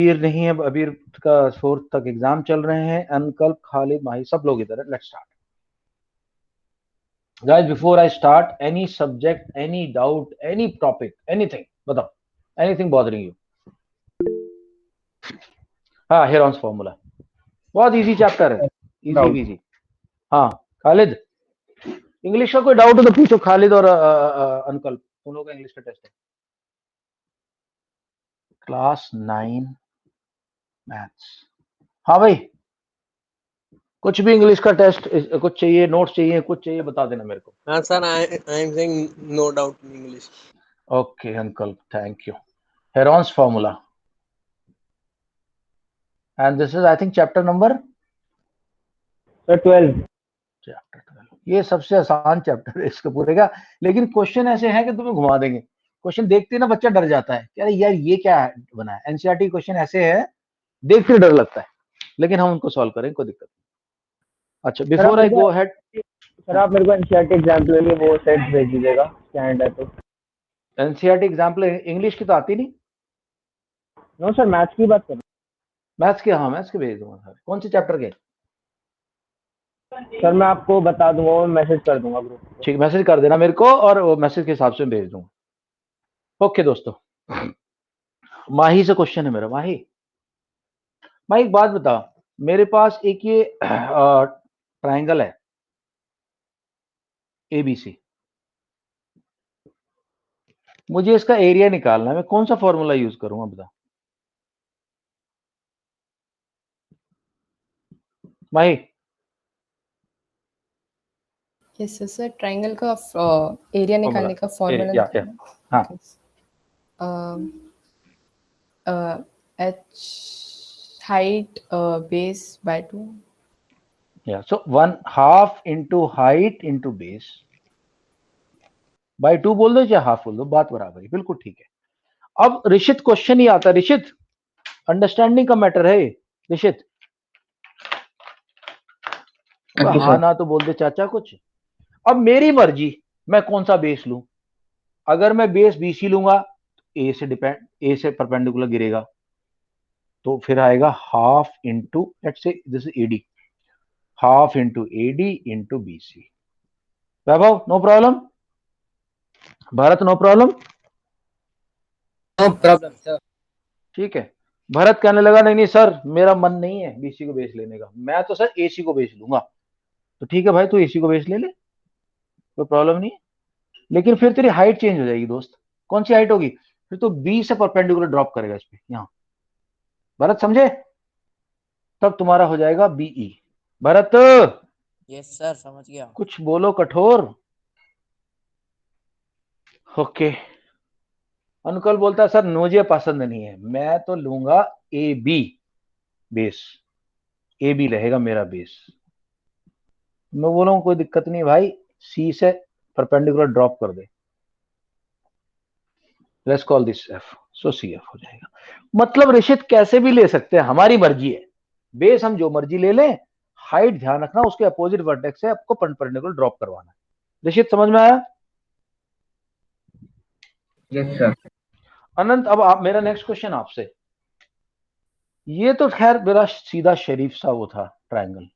अबीर नहीं है, अबीर का 4th तक एग्जाम चल रहे हैं। अनकल, खालिद, माही, सब लोग इधर है। Let's start guys. Before I start, any subject, any doubt, any topic, anything बताओ, एनीथिंग बॉदरिंग यू? हाँ, हेरॉन्स फॉर्मूला बहुत इजी चैप्टर है, इजी इजी। हाँ खालिद, इंग्लिश का कोई डाउट हो तो पूछो। खालिद और अंकल, उन लोगों का इंग्लिश का टेस्ट है। Class 9 maths. हाँ भाई, कुछ भी इंग्लिश का टेस्ट, कुछ चाहिए, नोट्स चाहिए, कुछ चाहिए, बता देना मेरे को। हाँ sir, I am saying no doubt in English. Okay uncle, thank you. Heron's formula, and this is I think chapter number 12। Chapter 12। ये सबसे आसान चैप्टर है इसके पूरे का, लेकिन क्वेश्चन ऐसे हैं कि तुम्हें घुमा देंगे। क्वेश्चन देखते ना बच्चा डर जाता है, यार यार ये क्या बना है। एनसीईआरटी क्वेश्चन ऐसे है, देखते डर लगता है, लेकिन हम उनको सॉल्व करेंगे, कोई दिक्कत नहीं। अच्छा, before I go ahead, sir आप मेरे को एनसीईआरटी एग्जाम्पल के लिए वो सेट भेज दीजिएगा, स्कैंड है तो। एनसीईआरटी एग्जाम्पल इंग्लिश की तो आती नहीं। नो सर, मैथ्स की बात कर रहा हूँ। मैथ्स के, हाँ मैथ्स के भेज दूंगा सर। कौन से चैप्टर के? सर मैं आपको बता दूंगा, वो मैसेज कर दूंगा ग्रुप पे। ठीक, मैसेज कर देना मेरे को, और वो मैसेज के हिसाब से भेज दूंगा। ओके दोस्तों, माही से क्वेश्चन है मेरा। माही, माही एक बात बता, मेरे पास एक ये ट्रायंगल है एबीसी, मुझे इसका एरिया निकालना है। मैं कौन सा फॉर्मूला यूज करूंगा बता माही? यस सर, ट्रायंगल का एरिया निकालने का फॉर्मूला हाँ, h height base by 2। या सो 1/2 into height into base by 2 बोल दो या हाफ बोल दो, बात बराबर है, बिल्कुल ठीक है। अब ऋषित क्वेश्चन ही आता है। ऋषित, अंडरस्टैंडिंग का मैटर है ऋषित। हाँ ना तो बोल दे चाचा कुछ। अब मेरी मर्जी, मैं कौन सा बेस लूं। अगर मैं बेस बीसी लूंगा तो ए से परपेंडिकुलर गिरेगा, तो फिर आएगा half into, let's say this is AD, half into AD into BC. Vaibhav, no problem? Bharat, no problem? No problem sir. ठीक है। भरत कहने लगा नहीं नहीं सर, मेरा मन नहीं है बीसी को बेस लेने का, मैं तो सर एसी को बेस लूंगा। तो ठीक है भाई, तू एसी को बेस ले ले, कोई प्रॉब्लम नहीं है। लेकिन फिर तेरी हाइट चेंज हो जाएगी दोस्त। कौन सी हाइट होगी? फिर तो बी से परपेंडिकुलर ड्रॉप करेगा इस पे, यहां। भरत समझे? तब तुम्हारा हो जाएगा बीई। भरत, यस सर, समझ गया। कुछ बोलो कठोर। ओके। अनुकल बोलता है सर मुझे पसंद नहीं है, मैं तो लूंगा A B base, A B रहेगा मेरा बेस। मैं बोलूँ कोई दिक्कत नहीं भाई, सी से परपेंडिकुलर ड्रॉप कर दे, let's call this F, so C F हो जाएगा। मतलब ऋषित कैसे भी ले सकते हैं, हमारी मर्जी है। बेस हम जो मर्जी ले लें, हाइट ध्यान रखना उसके अपोजिट वर्टेक्स से आपको परपेंडिकुलर ड्रॉप करवाना है। ऋषित समझ में आया? Yes sir. अनंत, अब आप, मेरा नेक्स्ट क्वेश्चन आपसे। ये तो खैर मेरा सीधा शरीफ सा वो था ट्रायंगल।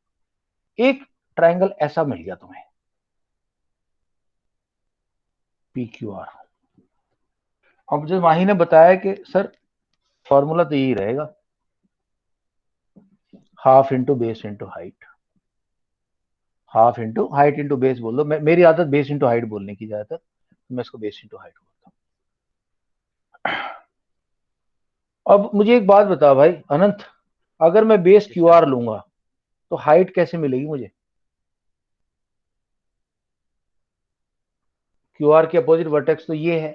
एक ट्रायंगल ऐसा मिल गया तुम्हें, पी क्यू आर। अब जो माही ने बताया कि सर फॉर्मूला तो यही रहेगा, half into base into height, half into height into base बोल दो। मेरी आदत बेस इंटू हाइट बोलने की ज्यादातर, मैं इसको बेस इंटू हाइट बोलता हूं। अब मुझे एक बात बता भाई अनंत, अगर मैं बेस क्यू आर लूंगा तो हाइट कैसे मिलेगी मुझे? क्यू आर के अपोजिट वर्टेक्स तो ये है,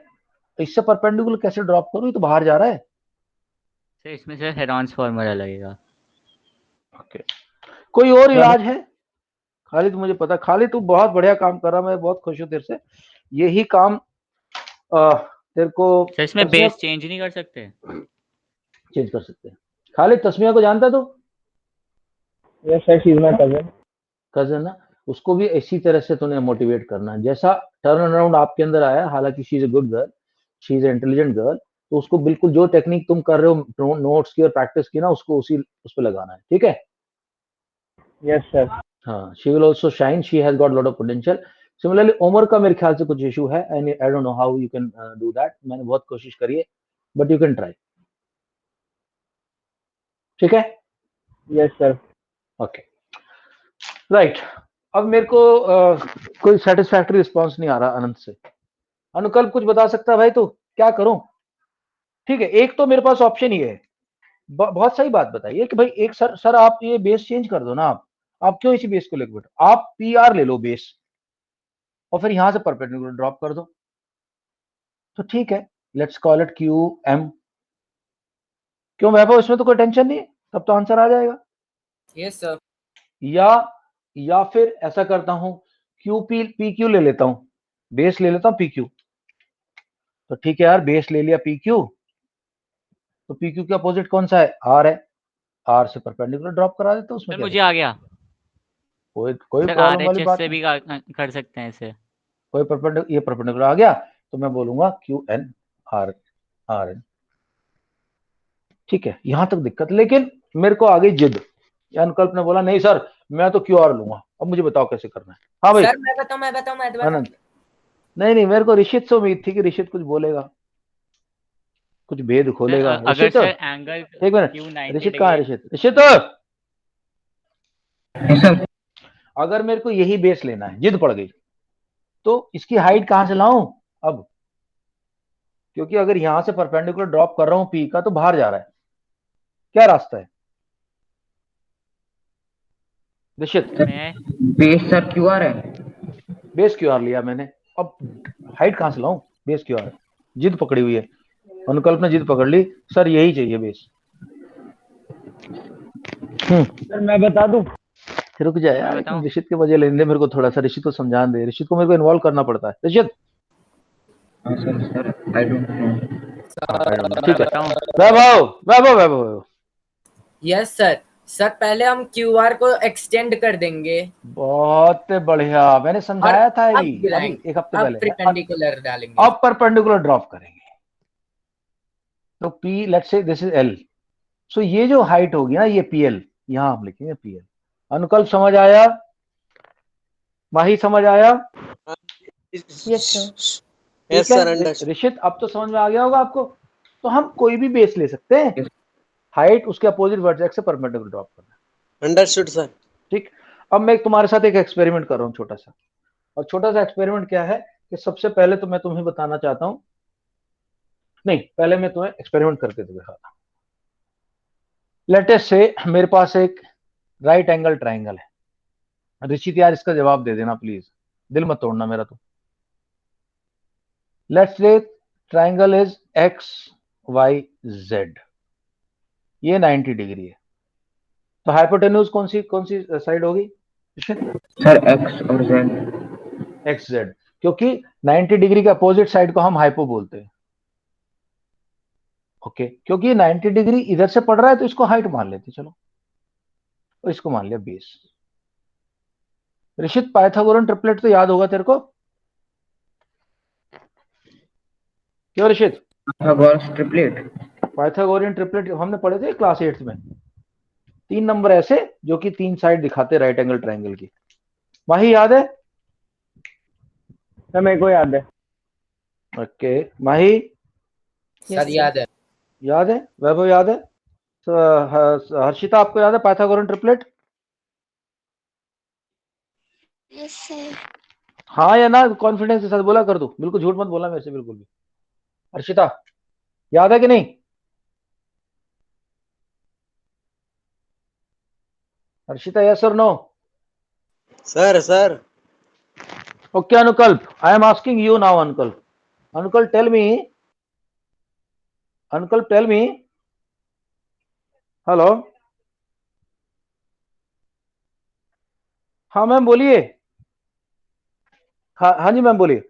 तो इससे परपेंडिकुलर कैसे ड्रॉप करूं? ये तो बाहर जा रहा है। सर इसमें सर हेरॉन्स फॉर्मूला लगेगा। ओके, कोई और इलाज है? खालिद, मुझे पता खालिद तू बहुत बढ़िया काम कर रहा, मैं बहुत खुश हूं तेरे से। यही काम तेरे को सर इसमें बेस चेंज नहीं कर सकते? चेंज कर सकते हैं। खालिद, तस्मिया को जानता है तू? Yes sir, she is my cousin. Cousin ना, उसको भी इसी तरह से तूने मोटिवेट करना है, जैसा टर्न अराउंड आपके अंदर आया। हालांकि she is a good girl, she is intelligent girl, तो उसको बिल्कुल जो टेक्निक तुम कर रहे हो नोट्स की और प्रैक्टिस की ना, उसको उसी उस पर लगाना है, ठीक है? Yes sir. हाँ, she will also shine, she has got lot of potential. Similarly Umar का मेरे ख्याल से कुछ इशू है, and I don't know how you can do that. मैंने बहुत कोशिश करी है, बट यू कैन ट्राई, ठीक है? Yes sir. Okay, right. अब मेरे को कोई सेटिस्फैक्टरी रिस्पॉन्स नहीं आ रहा अनंत से। अनुकल्प कुछ बता सकता है भाई, तो क्या करूं? ठीक है, एक तो मेरे पास ऑप्शन ये है, बहुत सही बात बताइए कि भाई एक सर आप ये बेस चेंज कर दो ना, आप क्यों इसी बेस को लेकर बैठो? आप पीआर ले लो बेस, और फिर यहां से परपेंडिकुलर ड्रॉप कर दो, तो ठीक है, let's call it Q M. क्यों वैभव, इसमें तो कोई टेंशन नहीं है, तब तो आंसर आ जाएगा। Yes sir. या फिर ऐसा करता हूं, क्यू पी क्यू ले लेता हूं, बेस ले लेता हूं पी क्यू। तो ठीक है यार, बेस ले लिया पी क्यू, तो पी क्यू के अपोजिट कौन सा है? आर है, आर से परपेंडिकुलर ड्रॉप करा देता हूं, उसमें सर क्या मुझे दिक्कत? आ गया कोई सर, प्रॉब्लम वाली आरएचएस बात से नहीं। भी कर सकते हैं इसे। कोई ये परपेंडिकुलर आ गया, तो मैं बोलूंगा Q N R, R N, ठीक है, यहां तक दिक्कत। लेकिन मेरे को आ गई जिद, या अनुकल्प ने बोला नहीं सर मैं तो क्यू आर लूंगा, अब मुझे बताओ कैसे करना है। हाँ भाई सर मैं बताऊं। आनंद, नहीं मेरे को ऋषित से उम्मीद थी कि ऋषित कुछ बोलेगा, कुछ भेद सर खोलेगा। अगर ऋषित, सर एंगल एक मिनट, क्यू 90 ऋषित कहाँ है? डिग्री ऋषित, अगर मेरे को यही बेस लेना है, जिद पड़ गई, तो इसकी हाइट कहां से लाऊं अब? क्योंकि अगर यहां से परपेंडिकुलर ड्रॉप कर रहा हूं पी का, तो बाहर जा रहा है, क्या रास्ता है ऋषित? में बेस सर क्यू आर है। बेस क्यू आर लिया मैंने, अब हाइट कहां से लाऊं? बेस क्यू आर, जिद पकड़ी हुई है, अनुकल्प ने जिद पकड़ ली, सर यही चाहिए बेस। सर मैं बता दूं। रुक जाए मैं यार, एक बताऊं? मिनट, ऋषित के वजह लेने दे मेरे को थोड़ा सा, ऋषित को समझाने दे, ऋषित को मेरे को इन्वॉल्व करना पड़ता है। ऋषित, हाँ सर आई डोंट नो। हाँ I don't know, मैं ठीक है। बताऊं? वैभव वैभव वैभव, यस सर। सर पहले हम क्यूआर को एक्सटेंड कर देंगे बहुत बढ़िया, मैंने और समझाया था अब अभी गिराएंगे। एक हफ्ते अब पहले। परपेंडिकुलर डालेंगे। अब परपेंडिकुलर ड्रॉप करेंगे, तो P let's say this is L, so ये जो हाइट होगी ना, ये पी एल, यहां हम लिखेंगे पी एल। अनुकल्प समझ आया? माही समझ आया? Yes, sir. ठीक यस है सर अंडरस्टूड। ऋषित, अब तो समझ में आ गया होगा आपको। तो हम कोई भी बेस ले सकते हैं, हाइट उसके अपोजिट वर्टेक्स से परपेंडिकुलर ड्रॉप करना है, अंडरस्टूड सर। ठीक। अब मैं तुम्हारे साथ एक एक्सपेरिमेंट कर रहा हूँ छोटा सा, और छोटा सा एक्सपेरिमेंट क्या है कि सबसे पहले तो मैं तुम्हें बताना चाहता हूँ, नहीं पहले मैं तुम्हें एक्सपेरिमेंट करके तो दिखाता हूँ। लेटेस्ट से मेरे पास एक राइट एंगल ट्राइंगल है। ऋषित यार इसका जवाब दे देना प्लीज, दिल मत तोड़ना मेरा। तो let's say triangle is X Y Z, ये 90 डिग्री है, तो हाइपोटेन्यूज कौन सी साइड होगी सर एक्स और जेड। एक्स जेड, क्योंकि 90 डिग्री के अपोजिट साइड को हम हाइपो बोलते हैं, ओके। क्योंकि 90 डिग्री इधर से पड़ रहा है, तो इसको हाइट मान लेते चलो, और इसको मान लिया बेस। ऋषित पाइथागोरन ट्रिपलेट तो याद होगा तेरे को, क्यों Rishit? Pythagoras triplet. Pythagorean triplet हमने पढ़े थे क्लास 8 में, 3 नंबर ऐसे जो कि 3 साइड दिखाते राइट एंगल ट्राइंगल की। माही याद है? सर मेरे को याद है। ओके, माही Yes, सर sir. याद है। याद है, वैभव याद है, तो हर्षिता आपको याद है पाइथागोरन ट्रिपलेट? Yes sir. हाँ या ना, कॉन्फिडेंस के साथ बोला कर दो, बिल्कुल झूठ मत बोला मेरे से बिल्कुल भी। हर्षिता याद है कि नहीं? हर्षिता यस और no? Sir sir okay Anukalp, I am asking you now Anukalp, Anukalp tell me, Anukalp tell me, hello, हाँ मैम बोलिए, हाँ हाँ जी मैम बोलिए।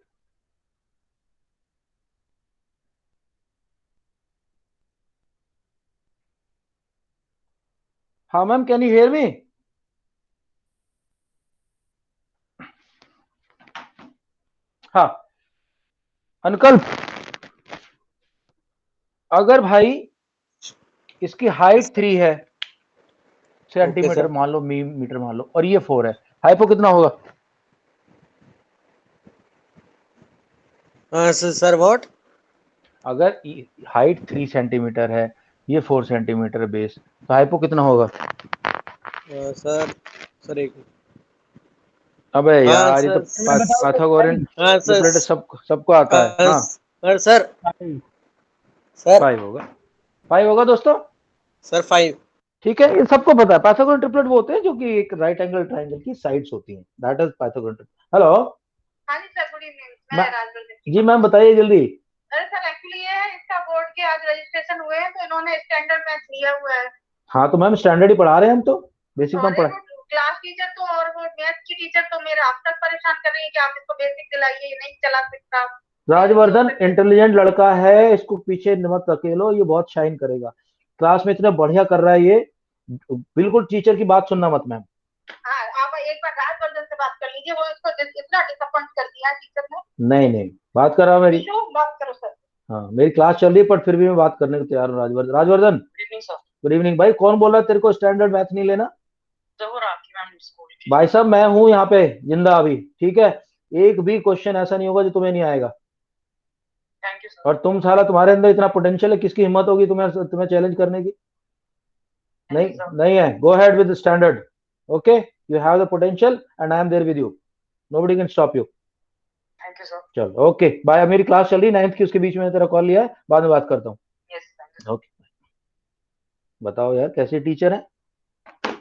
हाँ ma'am, can you hear me? हाँ अनुकल्प, अगर भाई इसकी हाइट 3 है सेंटीमीटर, सर। मान लो मीटर मान लो, और ये 4 है, हाइपो कितना होगा? Sir what? अगर हाइट 3 सेंटीमीटर है, ये 4 सेंटीमीटर बेस, तो हाइपो कितना होगा? सर एक अबे हाँ यार, ये तो सर। पाइथागोरन हाँ सर। ट्रिपलेट सबको आता है। हाँ, सर सर 5 होगा, 5 होगा दोस्तों। सर 5। ठीक है, इन सबको पता है। पाइथागोरन ट्रिपलेट वो होते हैं जो कि एक राइट एंगल ट्रायंगल की साइड्स होती हैं, that is Pythagorean triplet. Hello. हाँ जी सर, गुड इवनिंग। मैं राजगुरु जी मैम, बताइए जल्दी। अरे सर, एक्चुअली ये है, इसका बोर्ड के आज रजिस्ट्रेशन हुए हैं, तो इन्होंने स्टैंडर्ड मैथ लिया हुआ है। हाँ तो मैम स्टैंडर्ड ही पढ़ा रहे हैं हम तो, बेसिक तो हम पढ़ा। क्लास टीचर तो और वो मैथ की टीचर तो मेरा अब तक परेशान कर रही है कि आप इसको बेसिक दिलाइए, ये नहीं चला सकता। राजवर्धन इंटेलिजेंट लड़का है, इसको पीछे मत धकेलो, ये बहुत शाइन करेगा। क्लास में इतना बढ़िया कर रहा है ये, बिल्कुल टीचर की बात सुनना मत मैम। हाँ, आप एक बार राजवर्धन से बात कर लीजिए, वो इसको इतना डिसअपॉइंट कर दिया टीचर ने। नहीं बात कर रहा हूँ मेरी। बात करो सर। हाँ, मेरी क्लास चल रही है, पर फिर भी मैं बात करने को तैयार हूँ। राजवर्धन, राजवर्धन गुड इवनिंग भाई। कौन बोल रहा है तेरे को स्टैंडर्ड मैथ नहीं लेना? भाई साहब मैं हूँ यहाँ पे जिंदा अभी, ठीक है? एक भी क्वेश्चन ऐसा नहीं होगा जो तुम्हें नहीं आएगा। Thank you sir. और तुम साला, तुम्हारे अंदर इतना पोटेंशियल है, किसकी हिम्मत होगी तुम्हें चैलेंज करने की? नहीं है। Go head with standard. Okay, you have the potential and I am there with you, nobody can stop you. Thank you sir. चलो ओके बाय। मेरी क्लास चल रही है 9th की, उसके बीच में तेरा कॉल लिया है, बाद में बात करता हूँ। ओके। बताओ यार, कैसे टीचर है,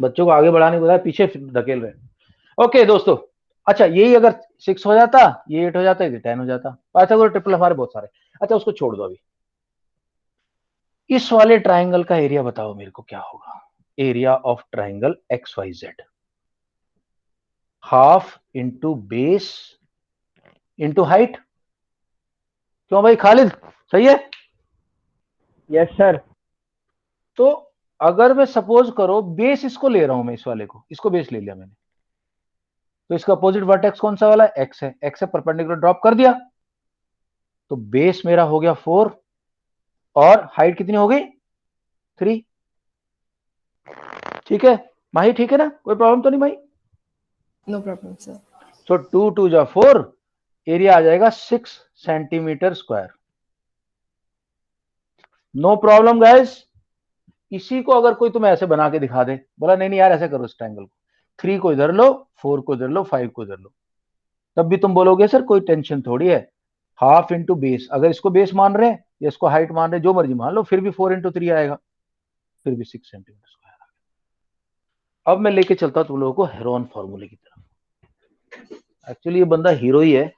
बच्चों को आगे बढ़ाने के बजाय पीछे धकेल रहे हैं। ओके दोस्तों, अच्छा यही अगर 6 हो जाता, ये 8 हो जाता, ये 10 हो जाता। पाइथागोरस ट्रिपल हमारे बहुत सारे। अच्छा उसको छोड़ दो अभी। इस वाले ट्राइंगल का एरिया बताओ मेरे को क्या होगा? Area of triangle XYZ, half into base into height. क्यों भाई खालिद, सही है? Yes sir. तो अगर मैं सपोज करो बेस इसको ले रहा हूं, मैं इस वाले को, इसको बेस ले लिया मैंने, तो इसका अपोजिट वर्टेक्स कौन सा वाला है? एक्स है। एक्स से परपेंडिकुलर ड्रॉप कर दिया, तो बेस मेरा हो गया 4 और हाइट कितनी हो गई? 3। ठीक है माही, ठीक है ना? कोई प्रॉब्लम तो नहीं माही? No problem, sir. सो 2 2 जा 4, एरिया आ जाएगा 6 centimetre square. No problem guys. इसी को अगर कोई तुम्हें ऐसे बना के दिखा दे, बोला नहीं नहीं यार ऐसे करो इस ट्रायंगल को, 3 को इधर लो, 4 को इधर लो, 5 को इधर लो, तब भी तुम बोलोगे सर कोई टेंशन थोड़ी है, हाफ इंटू बेस। अगर इसको बेस मान रहे हैं या इसको हाइट मान रहे हैं, जो मर्जी मान लो, फिर भी 4 इंटू 3 आएगा, फिर भी 6 सेंटीमीटर स्क्वायर आएगा। अब मैं लेके चलता हूं तुम लोगों को हेरोन फॉर्मूले की तरफ। एक्चुअली ये बंदा हीरो ही है।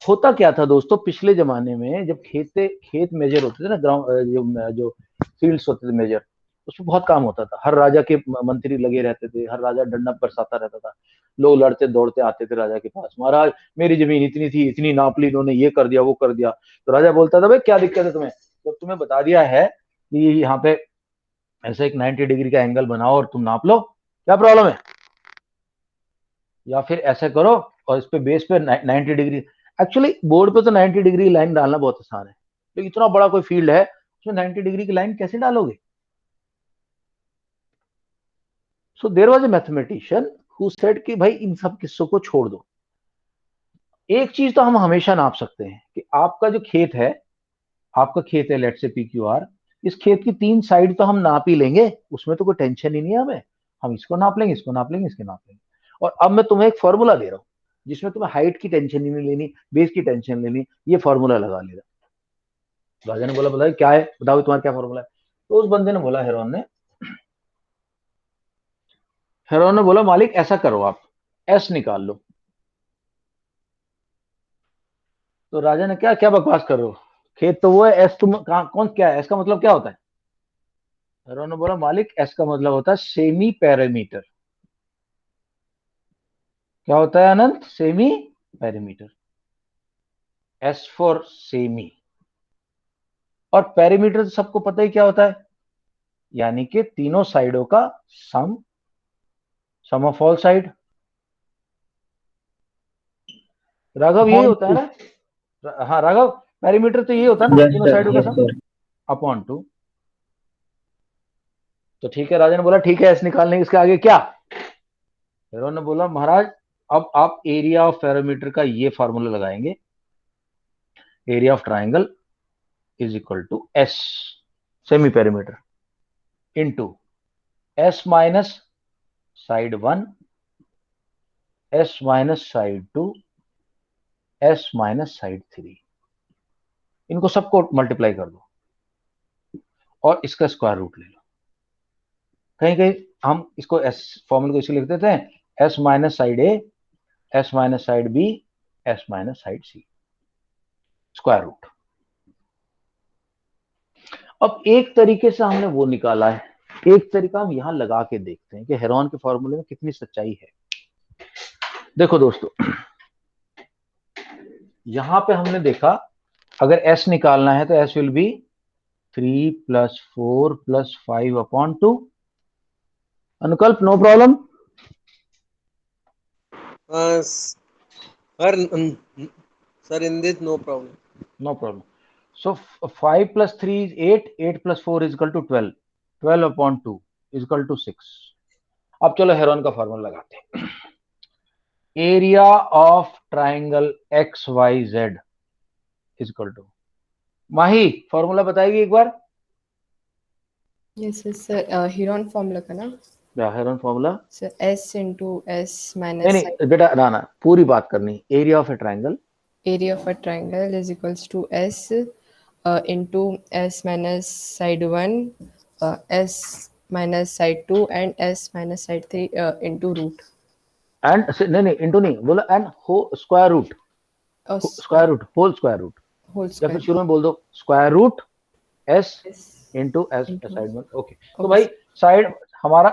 होता क्या था दोस्तों, पिछले जमाने में जब खेत मेजर होते थे ना, ग्राउंड जो फील्ड्स होते थे मेजर, उसमें बहुत काम होता था। हर राजा के मंत्री लगे रहते थे, हर राजा डंडा बरसाता रहता था, लोग लड़ते दौड़ते आते थे राजा के पास, महाराज मेरी जमीन इतनी थी, इतनी नाप ली इन्होंने, ये कर दिया वो कर दिया। तो राजा बोलता था भाई क्या दिक्कत है तुम्हें, जब तुम्हें बता दिया है कि यहाँ पे ऐसे एक 90 डिग्री का एंगल बनाओ और तुम नाप लो, क्या प्रॉब्लम है? या फिर ऐसे करो और इस पे बेस पे 90 डिग्री। एक्चुअली बोर्ड पे तो 90 डिग्री लाइन डालना बहुत आसान है, तो इतना बड़ा कोई फील्ड है उसमें 90 डिग्री की लाइन कैसे डालोगे? So there was a mathematician who said कि भाई इन सब किस्सों को छोड़ दो। एक चीज तो हम हमेशा नाप सकते हैं कि आपका जो खेत है, आपका खेत है लेट्स से PQR, इस खेत की 3 साइड तो हम नाप ही लेंगे, उसमें तो कोई टेंशन ही नहीं है हमें। हम इसको नाप लेंगे, इसको नाप लेंगे, इसके नाप लेंगे। और अब मैं तुम्हें एक फॉर्मूला दे रहा हूं जिसमें तुम्हें हाइट की टेंशन ही नहीं लेनी, बेस की टेंशन लेनी, ये फॉर्मूला लगा लेना। राजा ने बोला बताओ क्या है, बताओ तुम्हारा क्या फॉर्मूला है? तो उस बंदे ने बोला, हेरोन ने बोला मालिक ऐसा करो, आप एस निकाल लो। तो राजा ने क्या क्या बकवास कर रहे हो, खेत तो वो है, एस तुम कहां, कौन क्या है, एस का मतलब क्या होता है? हेरोन ने बोला मालिक एस का मतलब होता है सेमी पैरामीटर। क्या होता है Anant? Semi parameter. S for semi. और पैरामीटर तो सबको पता ही क्या होता है, यानी कि तीनों साइडों का सम, सम ऑफ ऑल साइड। राघव यही होता है ना? हाँ राघव, पैरामीटर तो यही होता है ना, तीनों साइडों का यस सम। सर। अपॉन 2। तो ठीक है, राजा ने बोला ठीक है एस निकालने, इसके आगे क्या? हेरोन ने बोला महाराज अब आप एरिया ऑफ पैरामीटर का ये फार्मूला लगाएंगे, area of triangle is equal to S semi perimeter into S minus side 1, S minus side 2, S minus side 3। इनको सबको मल्टीप्लाई कर दो और इसका स्क्वायर रूट ले लो। कहीं कहीं हम इसको एस फॉर्मूले को इसे लिख देते हैं, S minus side A, S minus side B, S minus side C, square root. अब एक तरीके से हमने वो निकाला है, एक तरीका हम यहां लगा के देखते हैं कि हेरोन के फॉर्मूले में कितनी सच्चाई है। देखो दोस्तों, यहां पे हमने देखा अगर s निकालना है तो s will be 3 + 4 + 5 upon 2। Anukalp no problem? Sir, in this no problem. No problem. So 5 + 3 is 8, 8 + 4 is equal to 12, 12 upon 2 is equal to 6। अब चलो हेरोन का फॉर्मूला लगाते हैं। Area of triangle X Y Z is equal to, Mahi formula बताएगी एक बार? Yes, yes, sir. Heron formula का ना? क्या Heron formula? Sir, S into S minus नहीं नहीं बेटा, ना पूरी बात करनी। Area of A triangle, area of a triangle is equals to S into S minus side 1, S minus side 2 and S minus side 3 into root. And नहीं into नहीं बोला, एंड हो square root, square root, whole square root, whole या फिर square. शुरू में बोल दो square root S S into S into side में। ओके, तो Okay. भाई साइड हमारा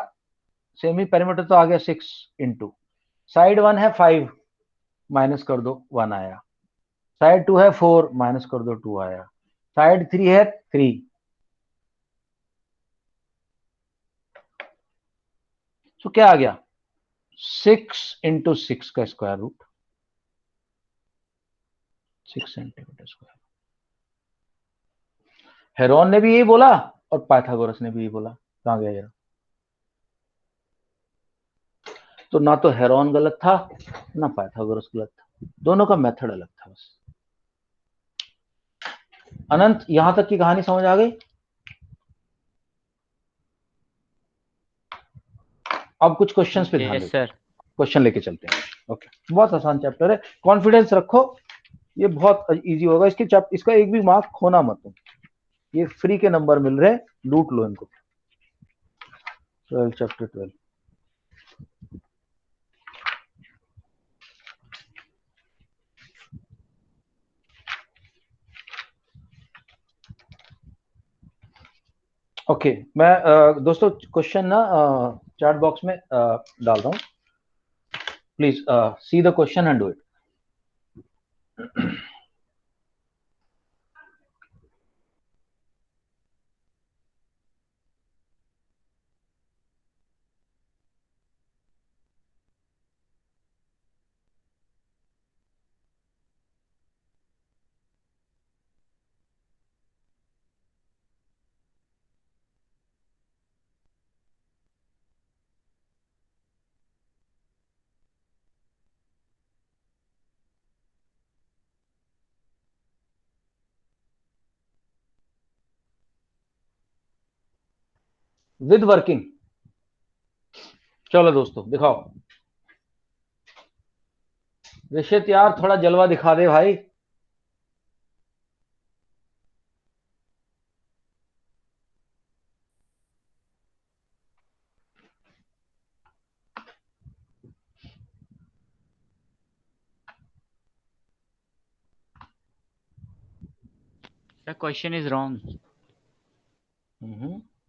सेमी पेरीमीटर तो आ गया 6 इंटू साइड 1 है 5 माइनस कर दो 1 आया, साइड 2 है 4 माइनस कर दो 2 आया, साइड 3 है 3। तो क्या आ गया? 6 इंटू 6 का square root, 6 centimetre square. Heron ने भी यही बोला और पाइथागोरस ने भी यही बोला। कहां गया यार? तो ना तो हेरोन गलत था ना पाइथागोरस गलत था, दोनों का मेथड अलग था बस। अनंत, यहां तक की कहानी समझ आ गई? अब कुछ क्वेश्चंस पे ध्यान यस देते सर। हैं, क्वेश्चन लेके चलते हैं। ओके, बहुत आसान चैप्टर है, कॉन्फिडेंस रखो, ये बहुत इजी होगा। इसका एक भी मार्क खोना मत तुम, ये फ्री के नंबर मिल रहे हैं, लूट लो इनको। 12 चैप्टर 12। ओके, मैं दोस्तों क्वेश्चन ना चैट बॉक्स में डाल रहा हूं, please see the question and do it. With working. चलो दोस्तों दिखाओ, रिशित यार थोड़ा जलवा दिखा दे भाई। The question is wrong.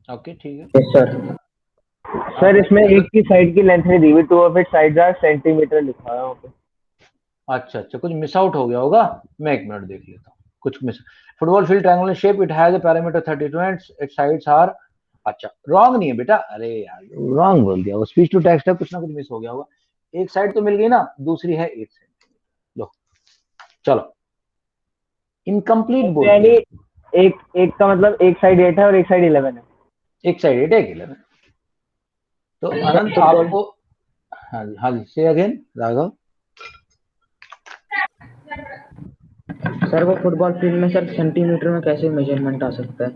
Okay ठीक है। Yes sir. सर इसमें एक की साइड की लेंथ नहीं दी हुई, 2 of it sides R centimetre लिखा है वहाँ पे। अच्छा अच्छा, कुछ मिस आउट हो गया होगा, मैं एक मिनट देख लेता हूँ। कुछ miss, football field triangular shape, it has a parameter 32 and it's sides are. अच्छा रॉन्ग नहीं है बेटा, अरे यार रॉन्ग बोल दिया, वो स्पीच टू टेक्स्ट है, कुछ ना कुछ मिस हो गया होगा। एक साइड तो मिल गई ना, दूसरी है 8 सेंटीमीटर। लो चलो, इनकम्प्लीट बोल यानी एक एक का मतलब एक साइड 8 है और एक साइड 11 है। एक साइड 8 एक 11। तो अनंत आपको, हाँ जी से अगेन राघव। सर वो फुटबॉल फील्ड में सर सेंटीमीटर में कैसे मेजरमेंट आ सकता है?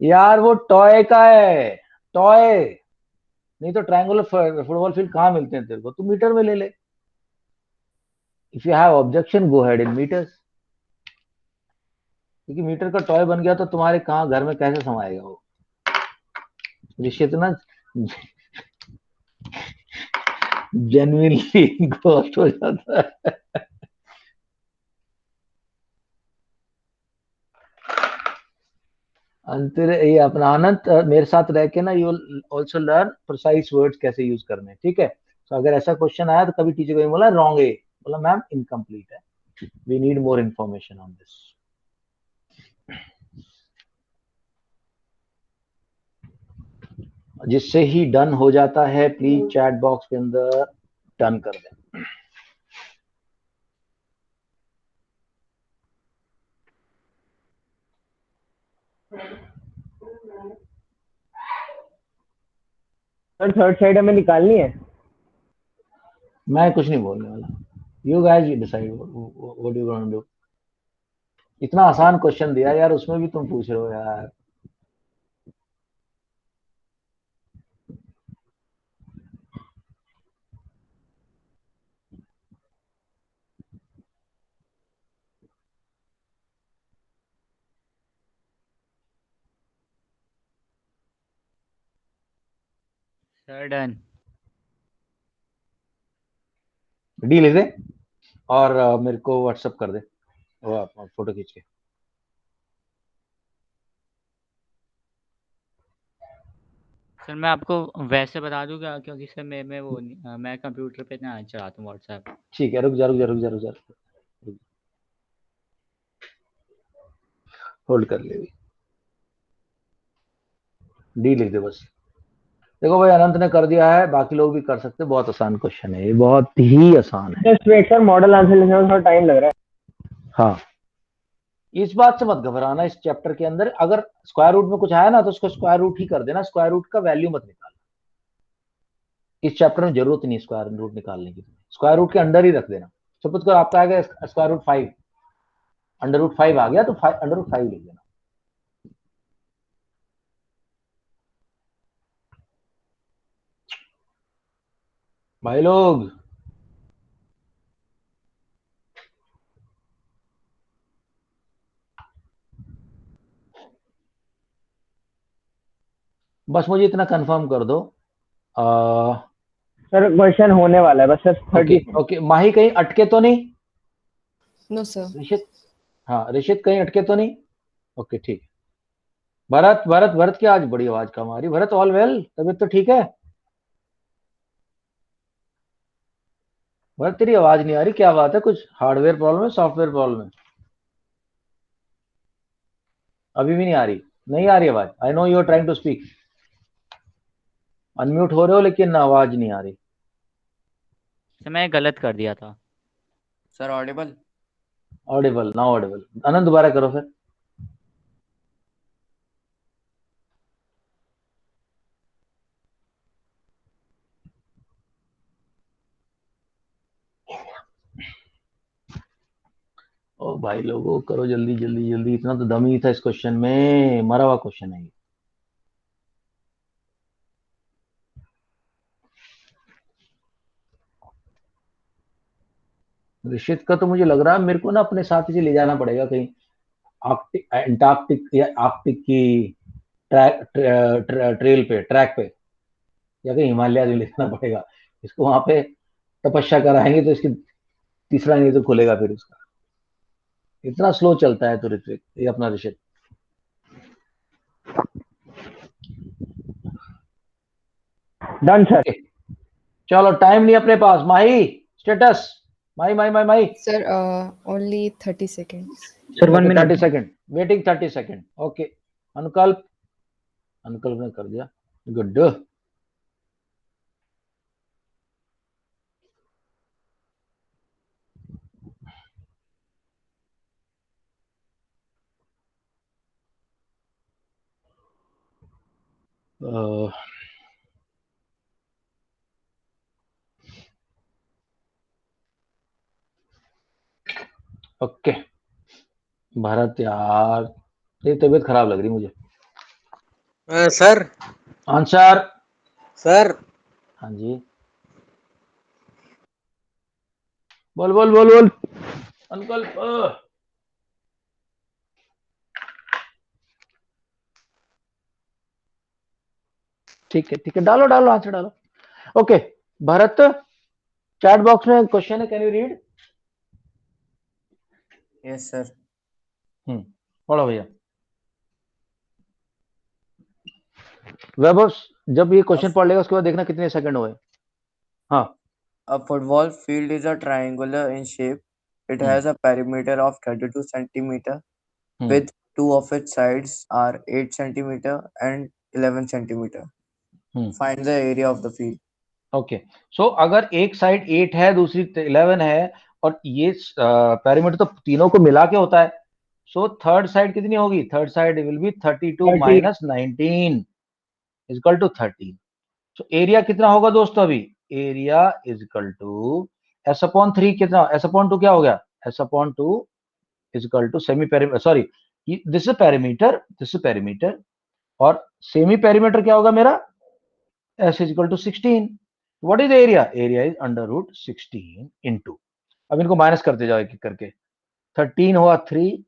यार वो टॉय का है, टॉय। नहीं तो ट्रायंगुलर फुटबॉल फील्ड कहाँ मिलते हैं तेरे को, तू मीटर में ले ले। If you have objection go ahead in metres, क्योंकि मीटर का टॉय बन गया तो तुम्हारे कहाँ घर में कैसे समाएगा वो। ऋषित ना जेन्युइनली घोस्ट हो जाता है। अंतर ये अपना आनंद मेरे साथ रह के ना you also learn precise words कैसे यूज करने, ठीक है। तो अगर ऐसा क्वेश्चन आया तो कभी टीचर को बोला रॉन्ग है, बोला मैम इनकम्प्लीट है, we need more information on this. जिससे ही डन हो जाता है प्लीज चैट बॉक्स के अंदर डन कर दें। सर थर्ड साइड हमें निकालनी है। मैं कुछ नहीं बोलने वाला, you guys decide what you gonna do. इतना आसान क्वेश्चन दिया यार, उसमें भी तुम पूछ रहे हो यार। Sir done. डी लिख दे और मेरे को व्हाट्सअप कर दे वो फोटो खींच के। सर मैं आपको वैसे बता दूं क्या, क्योंकि सर मैं वो मैं कंप्यूटर पे ना चलाता हूँ व्हाट्सएप। ठीक है, रुक जा रुक जा रुक जा रुक जा, होल्ड कर ले, डी लिख दे बस। देखो भाई अनंत ने कर दिया है, बाकी लोग भी कर सकते हैं, बहुत आसान क्वेश्चन है ये, बहुत ही आसान है। Just wait sir, model answer लिखने में थोड़ा टाइम लग रहा है। हाँ, इस बात से मत घबराना, इस चैप्टर के अंदर अगर स्क्वायर रूट में कुछ आया ना तो उसको स्क्वायर रूट ही कर देना, स्क्वायर रूट का वैल्यू मत निकालना। इस चैप्टर में जरूरत नहीं स्क्वायर रूट निकालने की, स्क्वायर रूट के अंडर ही रख देना। सपोज करो आपका आएगा स्क्वायर रूट 5, अंडर रूट 5 आ गया तो अंडर रूट 5 लिख देना। भाई लोग बस मुझे इतना कंफर्म कर दो। सर क्वेश्चन होने वाला है बस सर 30। ओके माही कहीं अटके तो नहीं? No, sir. ऋषित, हाँ ऋषित कहीं अटके तो नहीं? ओके ठीक है। भरत भरत भरत की आज बड़ी आवाज कम आ रही। भरत ऑल वेल, तबीयत तो ठीक है? भरत तेरी आवाज नहीं आ रही, क्या बात है, कुछ हार्डवेयर प्रॉब्लम है सॉफ्टवेयर प्रॉब्लम है? अभी भी नहीं आ रही? नहीं आ रही आवाज? I know you are trying to speak, unmute हो रहे हो लेकिन आवाज नहीं आ रही। सर मैं गलत कर दिया था। Sir Audible. ऑडिबल ना ऑडिबल। अनंत दोबारा करो फिर। ओ भाई लोगों करो जल्दी जल्दी जल्दी, इतना तो दम ही था इस क्वेश्चन में, मरा हुआ क्वेश्चन है ये। ऋषित का तो मुझे लग रहा है मेरे को ना अपने साथ इसे ले जाना पड़ेगा कहीं, आर्कटिक अंटार्कटिक या आर्कटिक की ट्रेल पे, ट्रैक पे, या कहीं हिमालय ले जाना पड़ेगा इसको, वहां पे तपस्या कराएंगे तो इसकी तीसरा नहीं तो खुलेगा फिर उसका। इतना स्लो चलता है तो ऋत्विक ये अपना ऋषित। Done sir. ओके चलो, टाइम नहीं अपने पास। Mahi status, Mahi Mahi Mahi Mahi. Sir, only 30 seconds. Sir 1 okay 30 minute. Second waiting, 30 second. Okay Anukalp, Anukalp ने कर दिया, गुड। ओके भारत यार, ये तबीयत खराब लग रही मुझे। Sir answer. सर हाँ जी, बोल बोल बोल बोल अंकल। ठीक है, डालो डालो आंसर डालो। ओके भरत, चैट बॉक्स में क्वेश्चन है, can you read? Yes sir. पढ़ो भैया। वैभव जब ये क्वेश्चन पढ़ लेगा उसके बाद देखना कितने सेकंड हुए। हाँ। A football field is a triangular in shape. It Hmm. has a perimeter of 32 centimeter Hmm. with two of its sides are 8 centimeter and 11 centimeter. Find the area of the field. Okay so अगर एक side 8 है दूसरी 11 है और ये parameter तो तीनों को मिला के होता है, सो थर्ड साइड कितनी होगी? Third side will be 32 minus 19 is equal to 13। So area कितना होगा दोस्तों? अभी area is equal to S upon 3। कितना? एस अपॉन 2 क्या हो गया? S upon 2 is equal to semi perimeter, sorry this is perimeter, this is perimeter, और semi perimeter क्या होगा मेरा? S is equal to 16। What is area? Area is under root 16 into, अब इनको माइनस करते जाओ एक एक करके। 13 हुआ 3,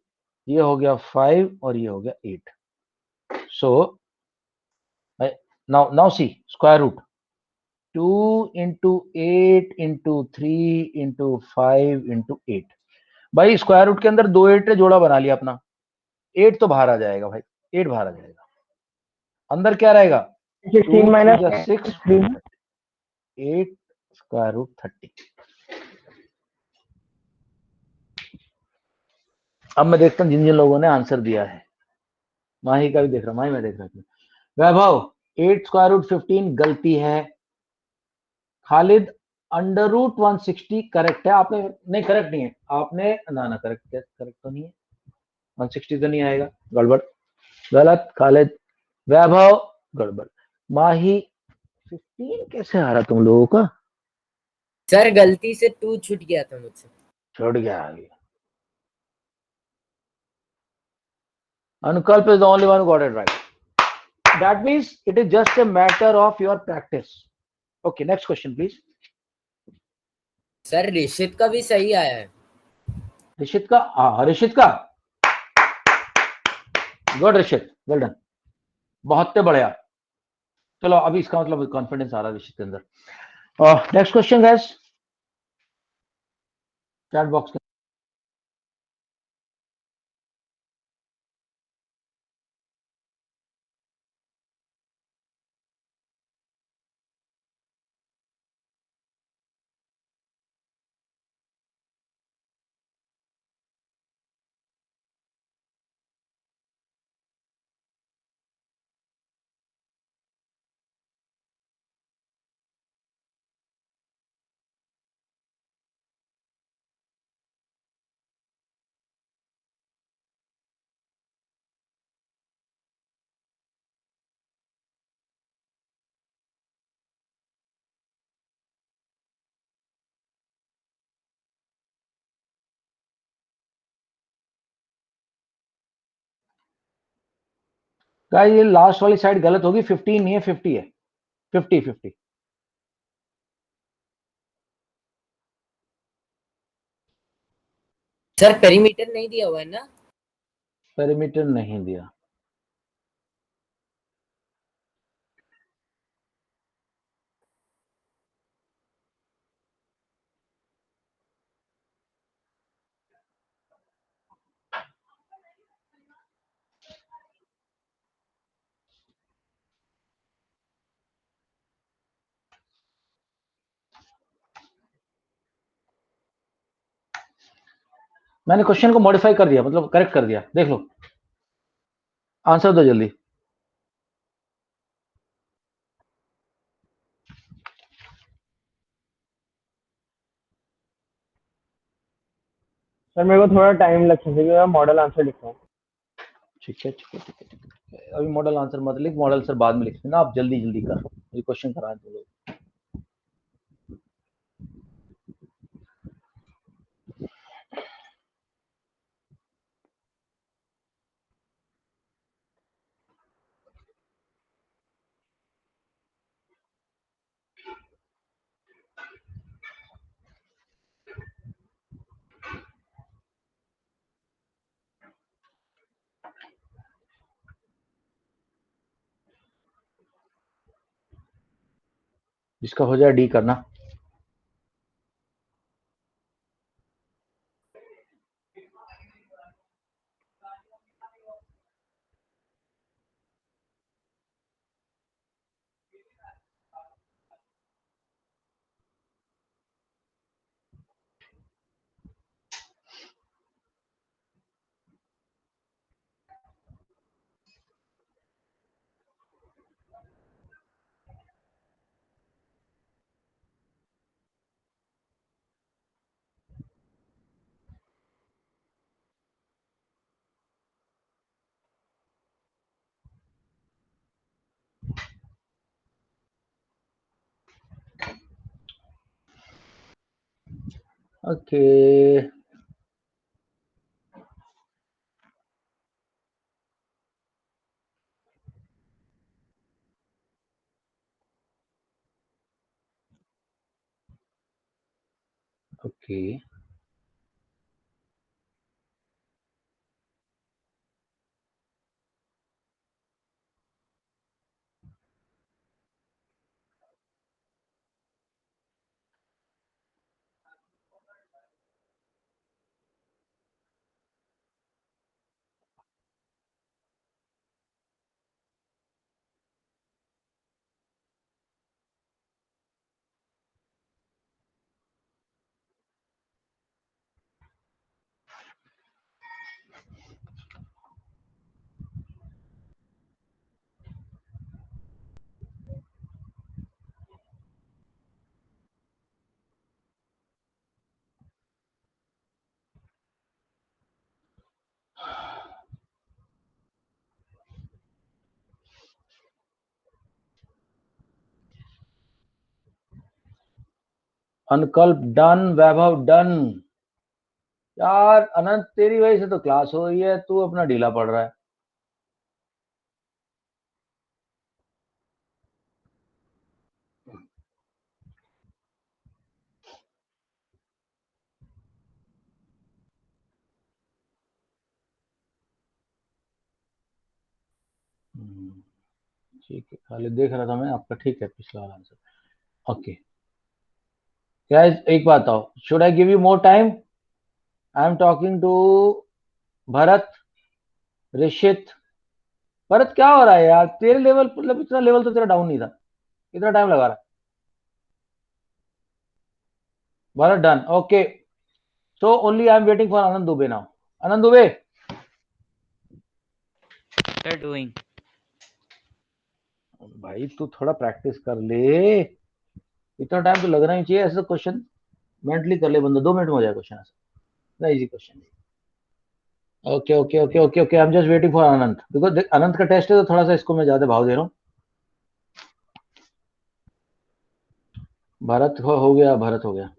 ये हो गया 5 और ये हो गया 8। So now C square root 2 into 8 into 3 into 5 into 8। भाई स्क्वायर रूट के अंदर 2 8 जोड़ा बना लिया अपना, 8 तो बाहर आ जाएगा भाई, 8 बाहर आ जाएगा, अंदर क्या रहेगा? 16 minus 6 3. 8 square root 30। अब मैं देखता हूं जिन जिन लोगों ने आंसर दिया है। माही का भी देख रहा, माही मैं देख रहा हूं। वैभव 8 स्क्वायर रूट 15 गलती है। खालिद अंडर रूट 160 करेक्ट है। आपने नहीं, करेक्ट नहीं है आपने, ना करेक्ट, करेक्ट तो नहीं है, 160 तो नहीं आएगा, गड़बड़, गलत। खालिद, वैभव गड़बड़, माही 15 कैसे आ रहा तुम लोगों का? सर गलती से 2 छूट गया था मुझसे। छोड़ गया आगे। Anukalp is the only one who got it right. That means it is just a matter of your practice. Okay, next question please. Sir Rishit का भी सही आया है। ऋषित का? ऋषित का गुड, ऋषित वेल डन, बहुत बढ़िया। चलो अभी इसका मतलब कॉन्फिडेंस आ रहा है ऋषित के अंदर। Next question guys, chat box. Guys ये लास्ट वाली साइड गलत होगी, 15 नहीं है 50 है, 50 50। सर पेरीमीटर नहीं दिया हुआ है ना? पेरीमीटर नहीं दिया। मैंने क्वेश्चन को मॉडिफाई कर दिया, मतलब करेक्ट कर दिया, देख लो। आंसर दो जल्दी। सर मेरे को थोड़ा टाइम लग सकता है क्योंकि मैं मॉडल आंसर लिख रहा हूँ। ठीक है ठीक है ठीक है ठीक है। अभी मॉडल आंसर मत लिख, मॉडल आंसर बाद में लिख ना, आप जल्दी जल्दी कर, ये क्वेश्चन कराएं तुम लोग। जिसका हो जाए डी करना। ओके ओके अनकल्प डन, वैभव डन। यार अनंत तेरी वजह से तो क्लास हो रही है, तू अपना ढीला पड़ रहा है। ठीक है, खाली देख रहा था मैं आपका। ठीक है, पिछला वाला आंसर। ओके गाइस, एक बात बताओ, should I give you more time? I am talking to Bharat, Rishit. Bharat क्या हो रहा है यार, तेरे लेवल मतलब इतना लेवल तो तेरा डाउन नहीं था, इतना टाइम लगा रहा है। Bharat done, okay. So only I am waiting for Anand Dubey now. Anand Dubey, sir doing. भाई तू थोड़ा प्रैक्टिस कर ले, इतना टाइम तो लगना ही चाहिए। ऐसा क्वेश्चन मेंटली कर ले बंदा, 2 मिनट में हो जाए क्वेश्चन ऐसा, easy question. Okay okay okay okay okay, I am just waiting for Anant, because Anant का टेस्ट है तो थोड़ा सा इसको मैं ज्यादा भाव दे रहा हूँ। भारत हो गया, भारत हो गया।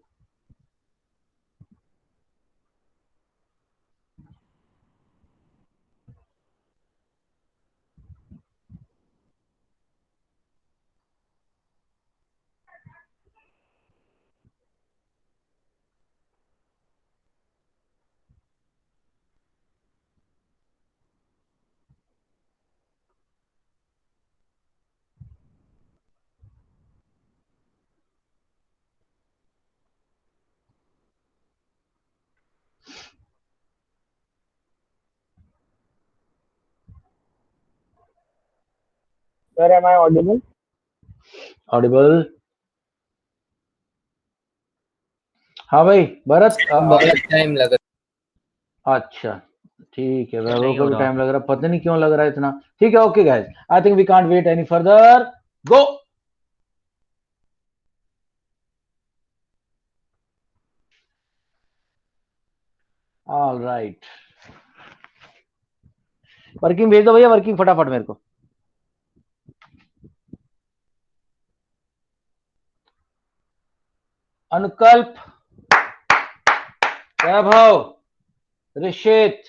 Sir, am I audible? Audible. हाँ भाई भरत बहुत टाइम लगा। अच्छा ठीक है, सर वैभव नहीं को हो भी रहा। टाइम लग रहा है, पता नहीं क्यों लग रहा है इतना। ठीक है, okay guys, I think we can't wait any further, go. All right, working भेज दो भैया, वर्किंग फटाफट मेरे को। अनुकल्प, वैभव, ऋषित,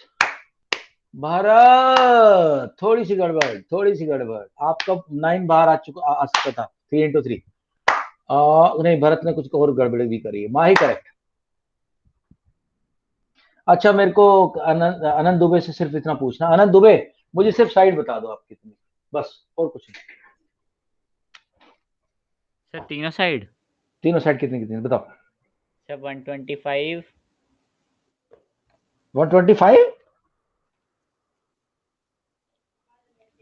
भारत, थोड़ी सी गड़बड़। आपका 9 बाहर आ सकता था, 3 into 3। नहीं, भरत ने कुछ और गड़बड़ी भी करी है। माही करेक्ट। अच्छा, मेरे को आनंद दुबे से सिर्फ इतना पूछना, आनंद दुबे मुझे सिर्फ साइड बता दो आप कितनी, बस, और कुछ नहीं। सर तीनों साइड कितनी बताओ। सर 125। 125?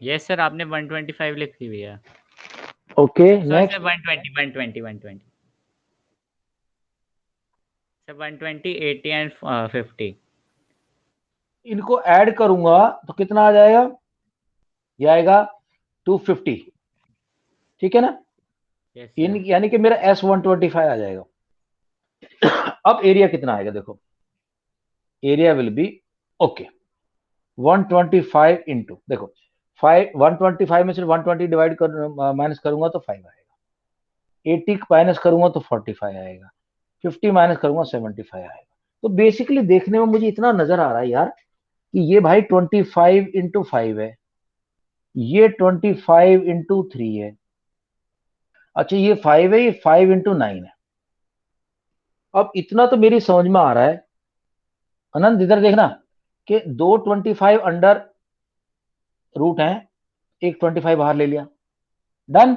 यस सर, आपने 125 लिख दी भैया। Okay, sir next. 120 sir 120, 80 and 50। इनको ऐड करूंगा तो कितना आ जाएगा? ये आएगा 250, ठीक है ना? यस यानी कि मेरा S125 आ जाएगा। अब एरिया कितना आएगा देखो, area will be okay 125 into, देखो 125 में सिर्फ 120 डिवाइड कर माइनस करूंगा तो 5 आएगा, 80 माइनस करूंगा तो 45 आएगा, 50 माइनस करूंगा 75 आएगा। तो बेसिकली देखने में मुझे इतना नजर आ रहा है यार कि ये भाई 25 इंटू 5 है, ये 25 इंटू 3 है, अच्छा ये 5 है, ये 5 इंटू 9 है। अब इतना तो मेरी समझ में आ रहा है, आनंद इधर देखना, कि दो 25 अंडर रूट है, एक 25 बाहर ले लिया, डन।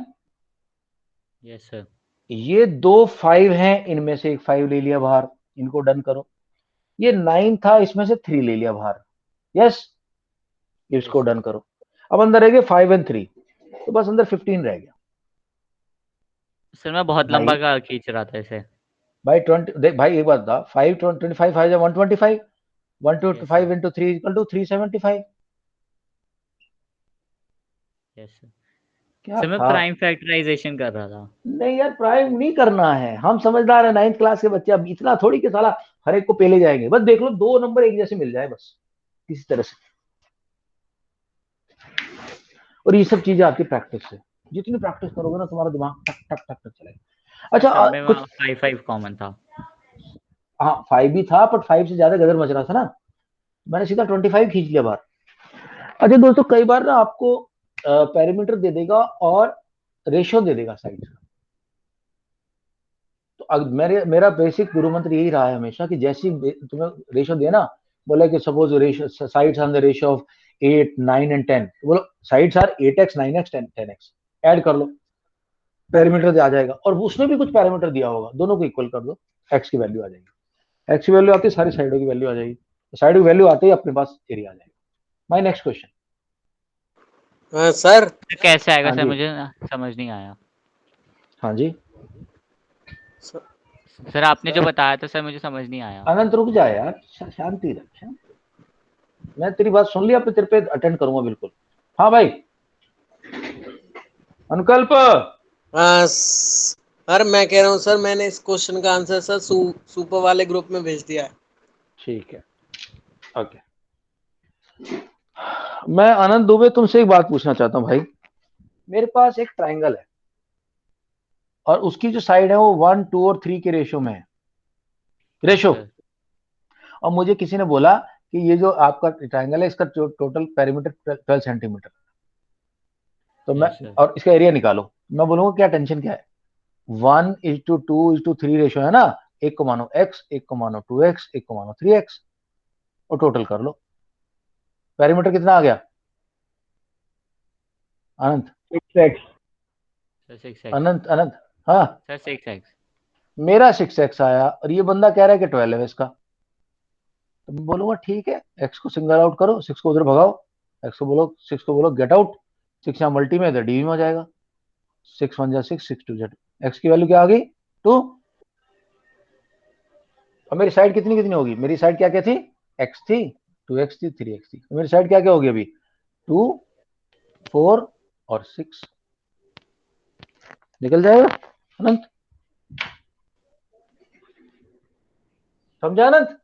Yes sir. ये दो 5 हैं, इनमें से एक 5 ले लिया बाहर, इनको डन करो। ये 9 था, इसमें से 3 ले लिया बाहर, यस, इसको डन करो। अब अंदर रह गए 5 and 3, तो बस अंदर 15 रह गया। सर मैं बहुत भाई लंबा का खींच रहा था इसे। भाई 20, देख भाई एक बात था, 25 5 125, 125 इंटू 3 इक्वल टू 375। Yes sir. क्या सर मैं था? प्राइम फैक्टराइजेशन कर रहा था। नहीं यार, प्राइम नहीं करना है, हम समझदार है, 9th क्लास के बच्चे, अब इतना थोड़ी कि साला हर एक को पेले जाएंगे, बस देख लो 2 नंबर एक जैसे मिल जाए बस, किसी तरह से। और ये सब चीजें आपकी प्रैक्टिस से, जितनी प्रैक्टिस करोगे ना तुम्हारा दिमाग टक टक टक टक चलेगा। अच्छा सब में कुछ, 5 कॉमन था। हाँ 5 भी था, बट 5 से ज्यादा गदर मच रहा था ना, मैंने सीधा 25 खींच लिया बाहर। अच्छा दोस्तों, कई बार ना आपको पैरामीटर दे देगा और रेशियो दे देगा साइड का। तो मेरा बेसिक गुरु मंत्र यही रहा है हमेशा कि जैसी तुम्हें रेशियो दिया ना, बोला कि suppose ratio sides on the ratio of 8 9 and 10, तो बोलो sides are 8x 9x 10x, add कर लो, पैरामीटर आ जाएगा। और उसमें भी कुछ पैरामीटर दिया होगा, दोनों को इक्वल कर दो, x की वैल्यू आ जाएगी, x की वैल्यू आती है, सारी साइडों की वैल्यू आ जाएगी, साइड की वैल्यू आते ही अपने पास एरिया आ जाएगा। My next question. सर कैसे आएगा हाँ सर, जी, मुझे समझ नहीं आया। हाँ जी, सर आपने जो बताया था सर, मुझे समझ नहीं आया। अनंत रुक जाए यार, शांति रख, मैं तेरी बात सुन लिया, अब तेरे पे अटेंड करूंगा बिल्कुल। हाँ भाई अनुकल्प। सर मैं कह रहा हूँ सर, मैंने इस क्वेश्चन का आंसर सर सुपर वाले ग्रुप में भेज दिया है। ठीक है, ओके। मैं आनंद दुबे तुमसे एक बात पूछना चाहता हूँ भाई, मेरे पास एक ट्राइंगल है और उसकी जो साइड है वो 1 2 और 3 के रेशियो में है, रेशियो। और मुझे किसी ने बोला कि ये जो आपका ट्राइंगल है इसका टोटल पेरीमीटर 12 सेंटीमीटर, तो मैं, और इसका एरिया निकालो। मैं बोलूंगा क्या टेंशन क्या है, 1:2:3 रेशियो है ना, एक को मानो x, एक को मानो 2x, एक को मानो 3x, और टोटल कर लो। पेरीमीटर कितना आ गया अनंत? 6x। अनंत अनंत, हाँ सर 6x। मेरा 6x आया, और ये बंदा कह रहा है कि 12 है इसका। तो मैं बोलूंगा ठीक है, x को सिंगल आउट करो, 6 को उधर भगाओ,6 को बोलो गेट आउट, 6 यहाँ मल्टी में इधर डी में हो जाएगा, 6 1 जा 6 6 2 जेड, x की वैल्यू क्या आ गई 2। और मेरी साइड कितनी कितनी होगी, मेरी साइड क्या क्या थी, x थी, 2x थी, 3x थी, तो मेरी साइड क्या क्या होगी अभी, 2 4 और 6, निकल जाएगा अनंत, समझा अनंत?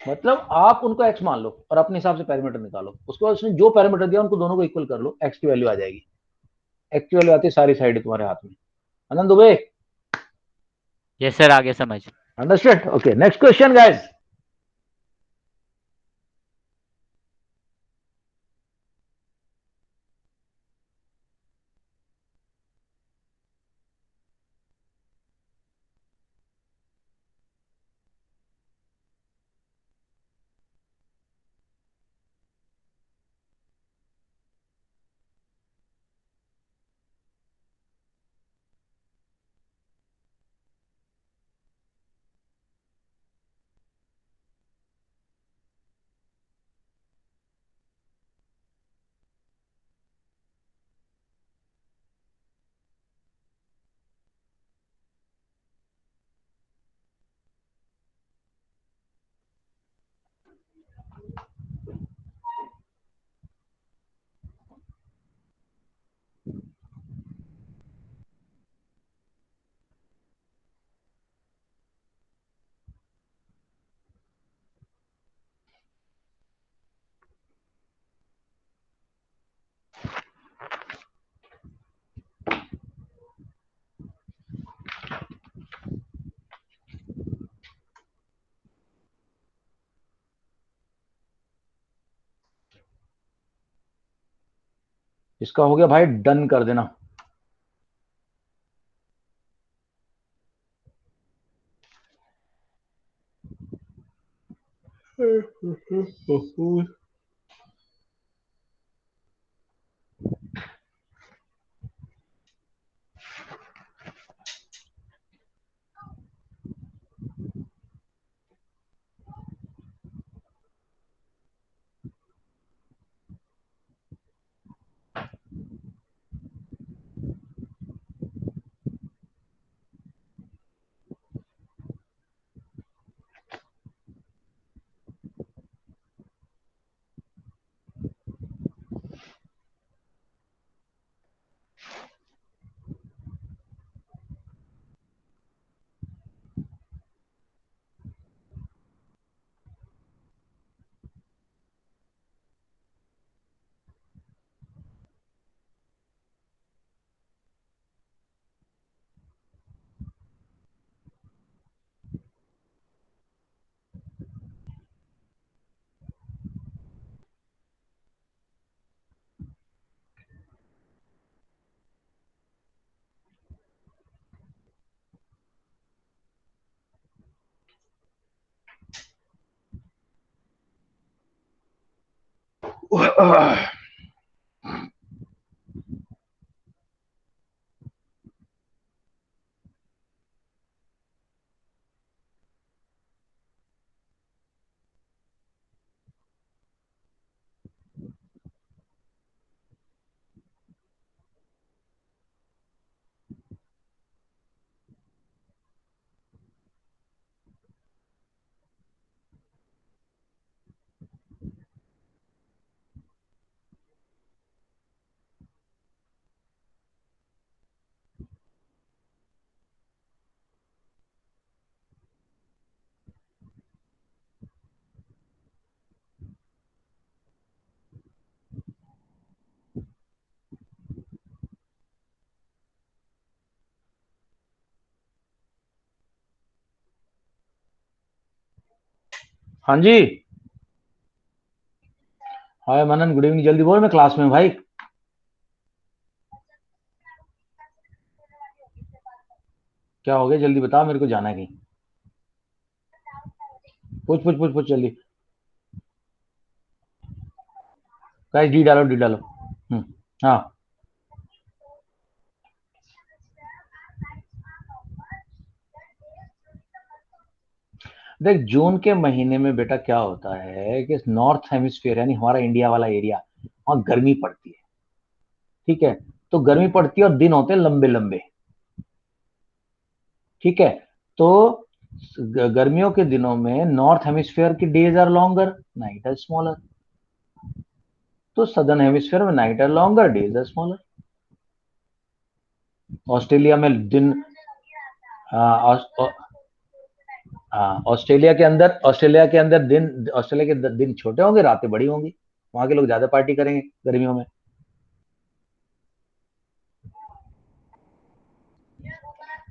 मतलब आप उनको x मान लो और अपने हिसाब से पैरामीटर निकालो, उसके बाद उसने जो पैरामीटर दिया उनको दोनों को इक्वल कर लो, x की वैल्यू आ जाएगी। x की वैल्यू आती है सारी साइड तुम्हारे हाथ में। आनंद दुबे, यस सर, आगे समझ। Understood? Okay, next question guys. इसका हो गया भाई, डन कर देना। हाँ जी, हाय मनन, गुड इवनिंग। जल्दी बोल, मैं क्लास में हूँ भाई। क्या हो गया, जल्दी बता, मेरे को जाना है कहीं। पूछ पूछ पूछ पूछ जल्दी। गाइस डी डालो, डी डालो। हाँ, देख जून के महीने में बेटा क्या होता है कि नॉर्थ हेमिस्फीयर यानी हमारा इंडिया वाला एरिया, वहां गर्मी पड़ती है। ठीक है, तो गर्मी पड़ती है और दिन होते हैं लंबे लंबे। ठीक है, तो गर्मियों के दिनों में नॉर्थ हेमिस्फीयर की days are longer, night are smaller. तो सदर्न हेमिस्फीयर में night are longer, days are smaller. Australia में दिन, हाँ, ऑस्ट्रेलिया के अंदर दिन, ऑस्ट्रेलिया के दिन छोटे होंगे, रातें बड़ी होंगी, वहां के लोग ज्यादा पार्टी करेंगे गर्मियों में।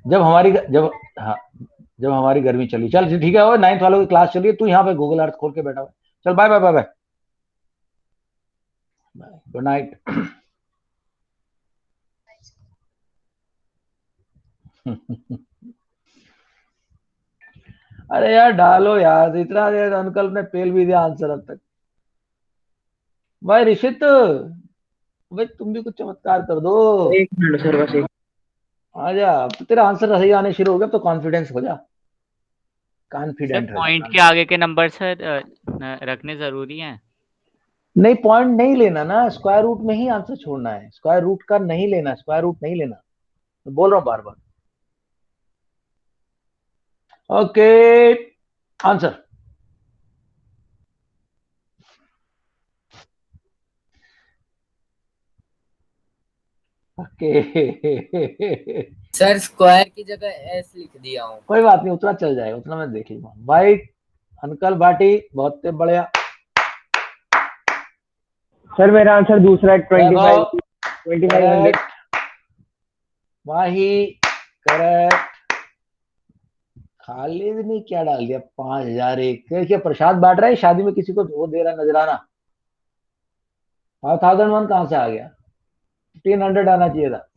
जब हमारी गर्मी चली, चल ठीक है, और 9th वालों की क्लास चलिए, तू यहाँ पे गूगल अर्थ खोल के बैठा हुआ है। चल bye bye bye bye, good night. अरे यार डालो यार, इतना देर अंकल ने पेल भी दिया आंसर अब तक। भाई ऋषित, भाई तुम भी कुछ चमत्कार कर दो। एक मिनट सर, बस एक। आजा, अब तो तेरा आंसर सही आने शुरू हो गया, तो कॉन्फिडेंस हो जा, सर कॉन्फिडेंट हो जा। पॉइंट के आगे के नंबर सर रखने जरूरी हैं? नहीं, पॉइंट नहीं लेना ना, स्क्वायर रूट में ही आंसर छोड़ना है, स्क्वायर रूट का नहीं लेना, स्क्वायर रूट नहीं लेना, मैं बोल रहा हूं बार बार। Okay, answer. Okay. Sir square की जगह एस लिख दिया हूँ। कोई बात नहीं, उतना चल जाएगा, उतना मैं देख लूंगा। भाई अंकल भाटी बहुत बढ़िया। सर मेरा आंसर दूसरा है, 2500। माही करेक्ट। खालिद ने क्या डाल दिया, 5001। क्या प्रसाद बांट रहा है शादी में, किसी को वो दे रहा नजराना। 5001 कहां से आ गया, 1500 आना चाहिए था।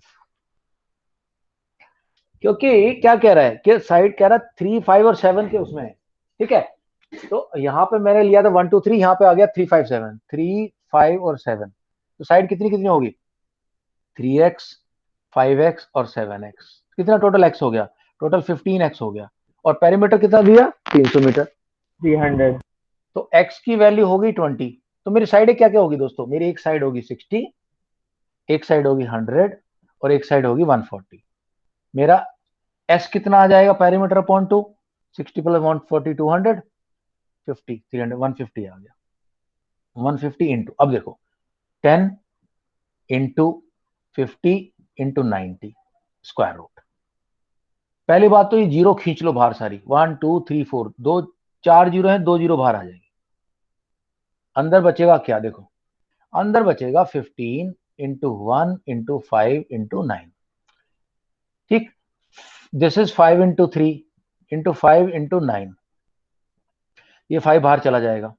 क्योंकि क्या कह रहा है कि साइड कह रहा है 3, 5 और 7 के उसमें है, ठीक है। तो यहाँ पे मैंने लिया था 1, 2, 3, यहाँ पे आ गया 3, 5, 7, 3, 5 और 7। तो साइड कितनी कितनी होगी, 3x, 5x और 7x। कितना टोटल x हो गया, टोटल 15x हो गया। और पेरीमीटर कितना दिया, 300 मीटर, 300। तो x की वैल्यू होगी 20। तो मेरी साइड क्या क्या होगी दोस्तों, मेरी एक साइड होगी 60, एक साइड होगी 100 और एक साइड होगी 140। मेरा s कितना आ जाएगा, पेरीमीटर अपॉन 2, 60 प्लस 140, 200, 50, 300, 150 आ गया। 150 इंटू, अब देखो 10 इंटू 50 इंटू 90 स्क्वायर रूट। पहली बात तो ये जीरो खींच लो बाहर सारी, 1, 2, 3, 4, 2, 4 जीरो है, 2 जीरो बाहर आ जाएंगे। अंदर बचेगा क्या, देखो अंदर बचेगा 15 इंटू 1 इंटू 5 इंटू 9। ठीक, this is 5 into 3 into 5 into 9। ये 5 बाहर चला जाएगा,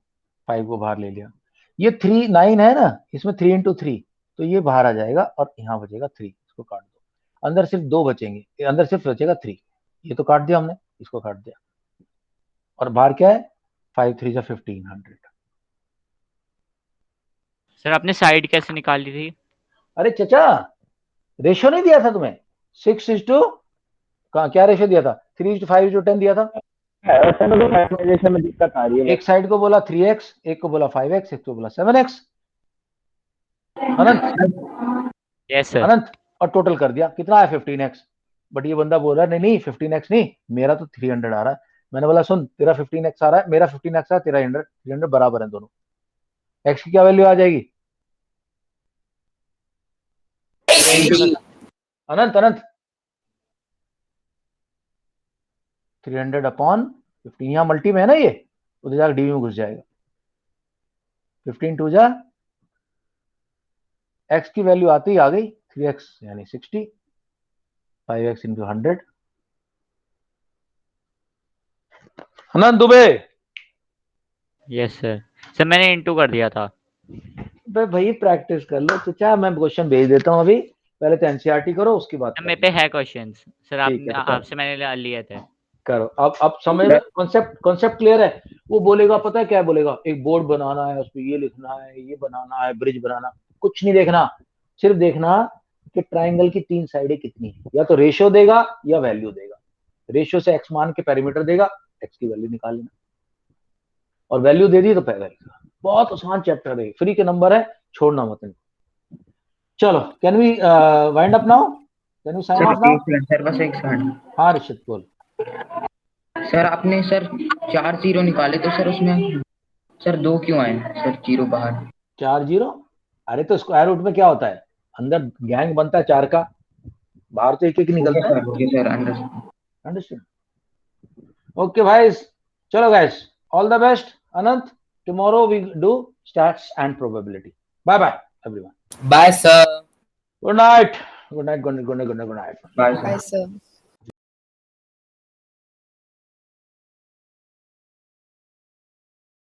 5 को बाहर ले लिया। ये 3, 9 है ना, इसमें 3 इंटू 3, तो ये बाहर आ जाएगा और यहाँ बचेगा 3, इसको काट दो। अंदर सिर्फ 2 बचेंगे, अंदर सिर्फ बचेगा 3, ये तो काट दिया हमने, इसको काट दिया। और बाहर क्या है, 5 3 जा 1500। सर आपने साइड कैसे निकाली थी? अरे चचा, रेशियो नहीं दिया था तुम्हें, 6:, क्या रेशियो दिया था, 3:5:10 दिया था। फैक्टराइजेशन में दिक्कत आ रही है। एक साइड को बोला 3x, एक को बोला 5x, एक को बोला 7x। अनंत, यस सर। अनंत, और टोटल कर दिया, कितना है 15x। बट ये बंदा बोल रहा है नहीं नहीं 15x नहीं, मेरा तो 300 आ रहा है। मैंने बोला सुन, तेरा 15x आ रहा है, मेरा 15x आ रहा है, तेरा 100, 300 बराबर है दोनों। x की क्या वैल्यू आ जाएगी, अनंत अनंत, 300 अपॉन 15, यहाँ मल्टी में है ना, ये उधर जाकर डीवी में घुस जाएगा। 15 2 जा, x की वैल्यू आती ही आ गई 3x यानी 60, 5x into 100। Anant Dubey. Yes sir. Sir मैंने इंटू कर दिया था। भाई प्रैक्टिस कर लो, तो क्या मैं क्वेश्चन भेज देता हूँ अभी, पहले तो एनसीईआरटी करो, उसके बाद मेरे पे है क्वेश्चन सर, ठीक है, तो आपसे मैंने लिए थे। करो। अब समझ में, कॉन्सेप्ट क्लियर है। वो बोलेगा, पता है क्या बोलेगा, एक बोर्ड बनाना है, उस पर ये लिखना है, ये बनाना है, ब्रिज बनाना, कुछ नहीं देखना, सिर्फ देखना कि ट्राइंगल की 3 साइडें कितनी है। या तो रेशियो देगा या वैल्यू देगा। रेशियो से एक्स मान के पेरीमीटर देगा, एक्स की वैल्यू निकाल लेना, और वैल्यू दे दी तो वैल्यू। बहुत आसान चैप्टर है, फ्री के नंबर है, छोड़ना मत इनको। चलो, can we wind up now, can we sign off now. Sir बस एक सेकंड। हाँ ऋषित बोल। सर आपने सर 4 जीरो निकाले, तो सर उसमें सर 2 क्यों आए सर, जीरो बाहर। 4 जीरो, अरे तो स्क्वायर रूट में क्या होता है, अंदर गैंग बनता है 4 का, बाहर तो एक एक निकलता है। Okay sir, understand. Understand. Okay भाई, चलो guys, all the best. Anant, tomorrow we do stats and probability. Bye bye everyone. Bye, sir. Good night. Good night. Good night. Good night. Good night. Good night. Bye, Bye, sir. sir.